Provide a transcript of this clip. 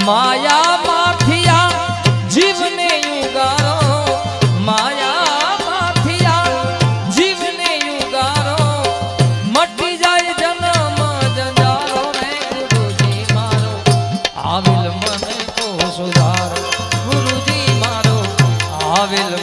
માયા માથિયા જીવને યુગારો માયા માથિયા જીવને યુગારો મટી જાય જન્મ જંજારો રે ગુરુજી મારો આવેલ મને કો સુધારો ગુરુજી મારો આવેલ